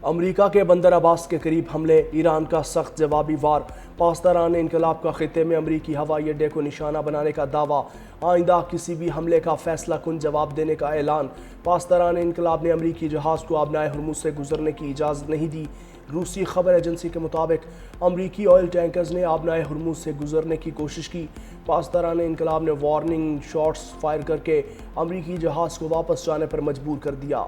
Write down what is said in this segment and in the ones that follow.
امریکہ کے بندر عباس کے قریب حملے، ایران کا سخت جوابی وار، پاسداران انقلاب کا خطے میں امریکی ہوائی اڈے کو نشانہ بنانے کا دعویٰ، آئندہ کسی بھی حملے کا فیصلہ کن جواب دینے کا اعلان۔ پاسداران انقلاب نے امریکی جہاز کو آبنائے ہرمز سے گزرنے کی اجازت نہیں دی۔ روسی خبر ایجنسی کے مطابق امریکی آئل ٹینکرز نے آبنائے ہرمز سے گزرنے کی کوشش کی۔ پاسداران انقلاب نے وارننگ شاٹس فائر کر کے امریکی جہاز کو واپس جانے پر مجبور کر دیا۔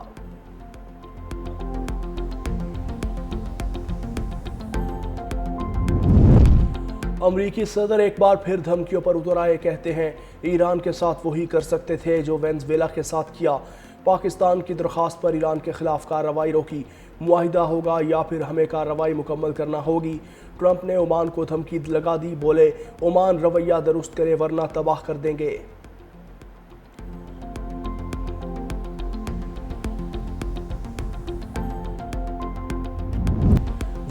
امریکی صدر ایک بار پھر دھمکیوں پر اتر آئے، کہتے ہیں ایران کے ساتھ وہی کر سکتے تھے جو وینزویلا کے ساتھ کیا۔ پاکستان کی درخواست پر ایران کے خلاف کارروائی روکی، معاہدہ ہوگا یا پھر ہمیں کارروائی مکمل کرنا ہوگی۔ ٹرمپ نے عمان کو دھمکی لگا دی، بولے عمان رویہ درست کرے ورنہ تباہ کر دیں گے۔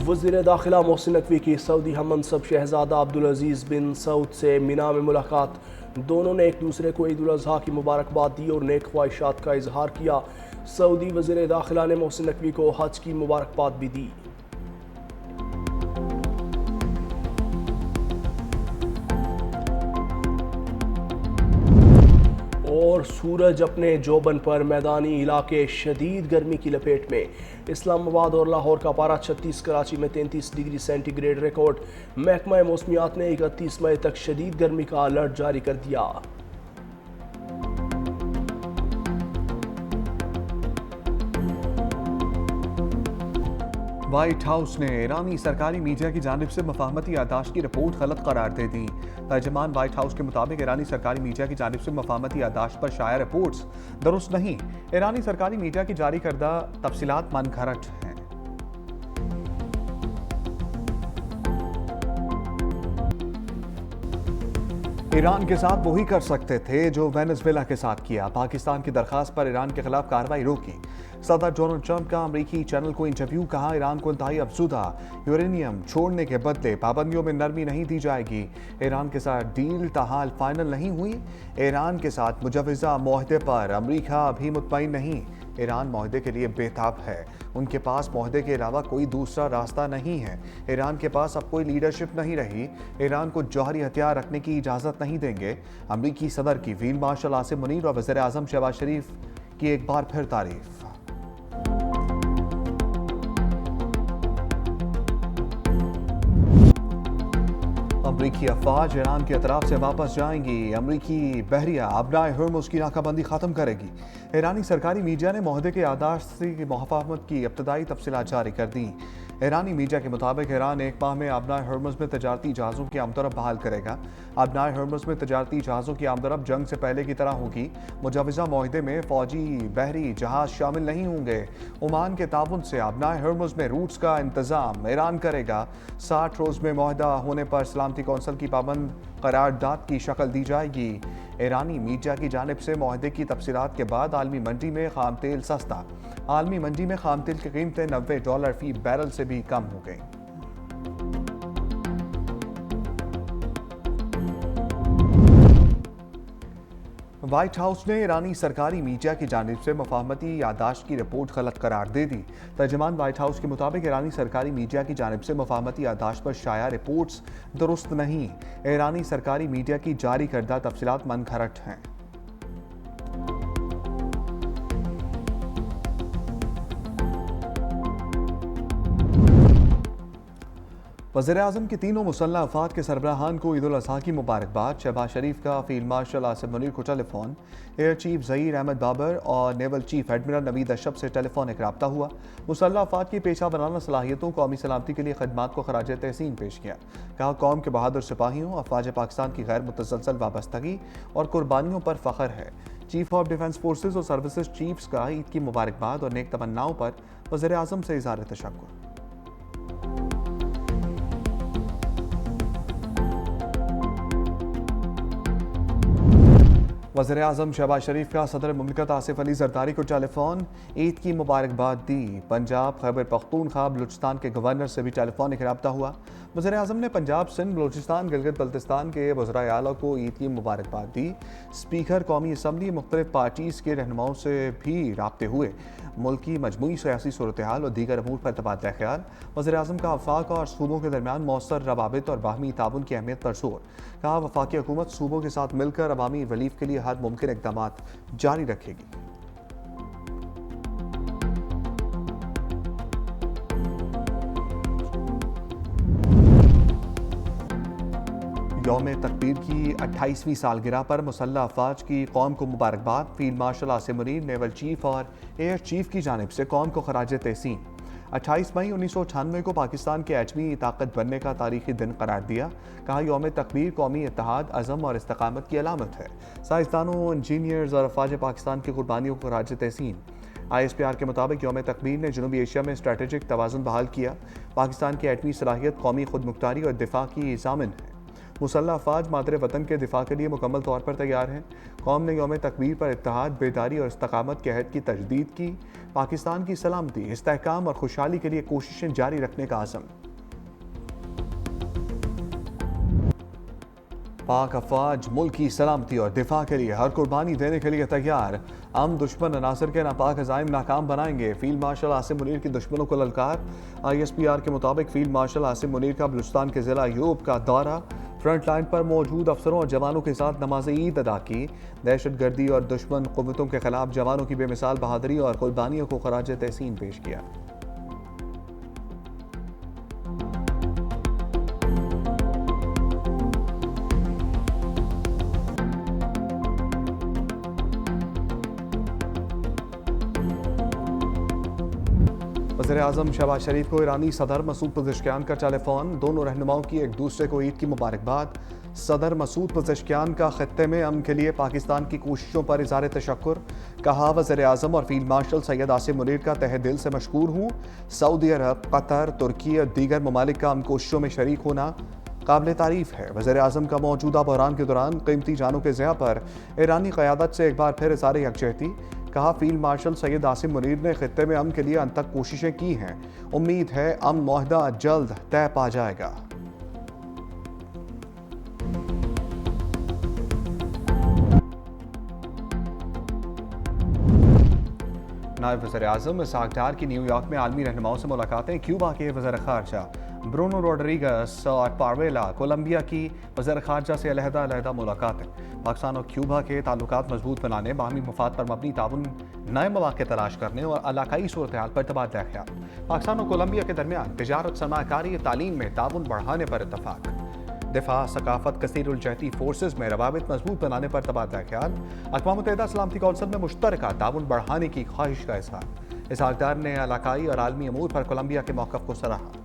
وزیر داخلہ محسن نقوی کی سعودی ہم منصب شہزادہ عبدالعزیز بن سعود سے مینا میں ملاقات۔ دونوں نے ایک دوسرے کو عید الاضحیٰ کی مبارکباد دی اور نیک خواہشات کا اظہار کیا۔ سعودی وزیر داخلہ نے محسن نقوی کو حج کی مبارکباد بھی دی۔ اور سورج اپنے جوبن پر، میدانی علاقے شدید گرمی کی لپیٹ میں۔ اسلام آباد اور لاہور کا پارہ 36، کراچی میں 33 ڈگری سینٹی گریڈ ریکارڈ۔ محکمہ موسمیات نے 31 مئی تک شدید گرمی کا الرٹ جاری کر دیا۔ وائٹ ہاؤس نے ایرانی سرکاری میڈیا کی جانب سے مفاہمتی یادداشت کی رپورٹ غلط قرار دے دی۔ ترجمان وائٹ ہاؤس کے مطابق ایرانی سرکاری میڈیا کی جانب سے مفاہمتی یادداشت پر شائع رپورٹس درست نہیں۔ ایرانی سرکاری میڈیا کی جاری کردہ تفصیلات من گھڑت ہیں۔ ایران کے ساتھ وہی کر سکتے تھے جو وینزویلا کے ساتھ کیا، پاکستان کی درخواست پر ایران کے خلاف کارروائی روکی۔ صدر ڈونلڈ ٹرمپ کا امریکی چینل کو انٹرویو، کہا ایران کو انتہائی افزودہ یورینیم چھوڑنے کے بدلے پابندیوں میں نرمی نہیں دی جائے گی۔ ایران کے ساتھ ڈیل تاحال فائنل نہیں ہوئی۔ ایران کے ساتھ مجوزہ معاہدے پر امریکہ ابھی مطمئن نہیں۔ ایران معاہدے کے لیے بے تاب ہے، ان کے پاس معاہدے کے علاوہ کوئی دوسرا راستہ نہیں ہے۔ ایران کے پاس اب کوئی لیڈرشپ نہیں رہی، ایران کو جوہری ہتھیار رکھنے کی اجازت نہیں دیں گے۔ امریکی صدر کی فیلڈ مارشل عاصم منیر اور وزیر اعظم شہباز شریف کی ایک بار پھر تعریف۔ امریکی افواج ایران کے اطراف سے واپس جائیں گی۔ امریکی بحریہ آبنائے ہرمز کی ناکہ بندی ختم کرے گی۔ ایرانی سرکاری میڈیا نے معاہدے کے یادداشت کی مفاہمت کی ابتدائی تفصیلات جاری کر دیں۔ ایرانی میڈیا کے مطابق ایران ایک ماہ میں آبنائے ہرمز میں تجارتی جہازوں کی آمد و رفت بحال کرے گا۔ آبنائے ہرمز میں تجارتی جہازوں کی آمد و رفت جنگ سے پہلے کی طرح ہوگی۔ مجوزہ معاہدے میں فوجی بحری جہاز شامل نہیں ہوں گے۔ عمان کے تعاون سے آبنائے ہرمز میں روٹس کا انتظام ایران کرے گا۔ 60 روز میں معاہدہ ہونے پر سلامتی کونسل کی پابند قرارداد کی شکل دی جائے گی۔ ایرانی میڈیا کی جانب سے معاہدے کی تفصیلات کے بعد عالمی منڈی میں خام تیل سستا۔ عالمی منڈی میں خام تیل کی قیمتیں $90 فی بیرل سے بھی کم ہو گئیں۔ وائٹ ہاؤس نے ایرانی سرکاری میڈیا کی جانب سے مفاہمتی یادداشت کی رپورٹ غلط قرار دے دی۔ ترجمان وائٹ ہاؤس کے مطابق ایرانی سرکاری میڈیا کی جانب سے مفاہمتی یادداشت پر شائع رپورٹس درست نہیں۔ ایرانی سرکاری میڈیا کی جاری کردہ تفصیلات من گھڑت ہیں۔ وزیر اعظم کی تینوں مسلح افواج کے سربراہان کو عید الاضحیٰ کی مبارکباد۔ شہباز شریف کا فیلڈ مارشل عاصم منیر کو telephone, air chief Zaheer Ahmed Babar اور نیول چیف ایڈمرل نوید اشرف سے ٹیلی فونک رابطہ ہوا۔ مسلح افواج کی پیشہ ورانہ صلاحیتوں، قومی سلامتی کے لیے خدمات کو خراج تحسین پیش کیا۔ کہا قوم کے بہادر سپاہیوں، افواج پاکستان کی غیر متزلزل وابستگی اور قربانیوں پر فخر ہے۔ چیف آف ڈیفنس فورسز اور سروسز چیفز کا عید کی مبارکباد اور نیک تمناؤں پر وزیر اعظم سے اظہار تشکر۔ وزیر اعظم شہباز شریف کا صدر مملکت آصف علی زرداری کو ٹیلی فون، عید کی مبارکباد دی۔ پنجاب، خیبر پختونخوا، بلوچستان کے گورنر سے بھی ٹیلی فونک رابطہ ہوا۔ وزیر اعظم نے پنجاب، سندھ، بلوچستان، گلگت بلتستان کے وزرائے اعلیٰ کو عید کی مبارکباد دی۔ اسپیکر قومی اسمبلی، مختلف پارٹیز کے رہنماؤں سے بھی رابطے ہوئے۔ ملک کی مجموعی سیاسی صورتحال اور دیگر امور پر تبادلہ خیال۔ وزیر اعظم کا وفاق اور صوبوں کے درمیان مؤثر روابط اور باہمی تعاون کی اہمیت پر زور۔ کہا وفاقی حکومت صوبوں کے ساتھ مل کر عوامی ریلیف کے لیے ہر ممکن اقدامات جاری رکھے گی۔ یوم تکبیر کی 28ویں سالگرہ پر مسلح افواج کی قوم کو مبارکباد۔ Field marshal Asim Munir, naval chief اور ایئر چیف کی جانب سے قوم کو خراج تحسین۔ 28 مئی 1998 کو پاکستان کے ایٹمی طاقت بننے کا تاریخی دن قرار دیا۔ کہا یوم تکبیر قومی اتحاد، عزم اور استقامت کی علامت ہے۔ سائنسدانوں، انجینئرز اور افواج پاکستان کی قربانیوں کو خراج تحسین۔ ISPR کے مطابق یوم تکبیر نے جنوبی ایشیا میں اسٹریٹجک توازن بحال کیا۔ پاکستان کی ایٹمی صلاحیت قومی خود مختاری اور دفاع کی ضامن ہے۔ مسلح افواج مادر وطن کے دفاع کے لیے مکمل طور پر تیار ہیں۔ قوم نے یوم تکبیر پر اتحاد، بیداری اور استقامت کے عہد کی تجدید کی۔ پاکستان کی سلامتی، استحکام اور خوشحالی کے لیے کوششیں جاری رکھنے کا عزم۔ پاک افواج ملک کی سلامتی اور دفاع کے لیے ہر قربانی دینے کے لیے تیار۔ ہم دشمن عناصر کے ناپاک عزائم ناکام بنائیں گے۔ فیلڈ مارشل عاصم منیر کی دشمنوں کو للکار۔ ISPR کے مطابق فیلڈ مارشل عاصم منیر کا بلوچستان کے ضلع یوب کا دورہ۔ فرنٹ لائن پر موجود افسروں اور جوانوں کے ساتھ نماز عید ادا کی۔ دہشت گردی اور دشمن قوتوں کے خلاف جوانوں کی بے مثال بہادری اور قربانیوں کو خراج تحسین پیش کیا۔ وزیر اعظم شہباز شریف کو ایرانی صدر مسعود پزشکیان کا ٹیلی فون۔ دونوں رہنماؤں کی ایک دوسرے کو عید کی مبارکباد۔ صدر مسعود پزشکیان کا خطے میں امن کے لیے پاکستان کی کوششوں پر اظہار تشکر۔ کہا وزیر اعظم اور فیلڈ مارشل سید عاصم منیر کا تہہ دل سے مشکور ہوں۔ سعودی عرب، قطر، ترکی اور دیگر ممالک کا امن کوششوں میں شریک ہونا قابل تعریف ہے۔ وزیر اعظم کا موجودہ بحران کے دوران قیمتی جانوں کے ضیاع پر ایرانی قیادت سے ایک بار پھر اظہار یکجہتی۔ کہا فیلڈ مارشل سید عاصم منیر نے خطے میں امن کے لیے انتک کوششیں کی ہیں۔ امید ہے امن معاہدہ جلد طے پا جائے گا۔ نائب وزیر اعظم اسحاق ڈار کی نیو یارک میں عالمی رہنماؤں سے ملاقاتیں۔ کیوبا کے وزیر خارجہ برونو روڈریگس اور پارویلا کولمبیا کی وزیر خارجہ سے علیحدہ ملاقاتیں۔ پاکستان اور کیوبا کے تعلقات مضبوط بنانے، باہمی مفاد پر مبنی تعاون، نئے مواقع تلاش کرنے اور علاقائی صورتحال پر تبادلہ خیال۔ پاکستان اور کولمبیا کے درمیان تجارت، سرمایہ کاری، تعلیم میں تعاون بڑھانے پر اتفاق۔ دفاع، ثقافت، کثیر الجہتی فورسز میں روابط مضبوط بنانے پر تبادلہ خیال۔ اقوام متحدہ سلامتی کونسل میں مشترکہ تعاون بڑھانے کی خواہش کا اظہار۔ اسحاق ڈار نے علاقائی اور عالمی امور پر کولمبیا کے موقف کو سراہا۔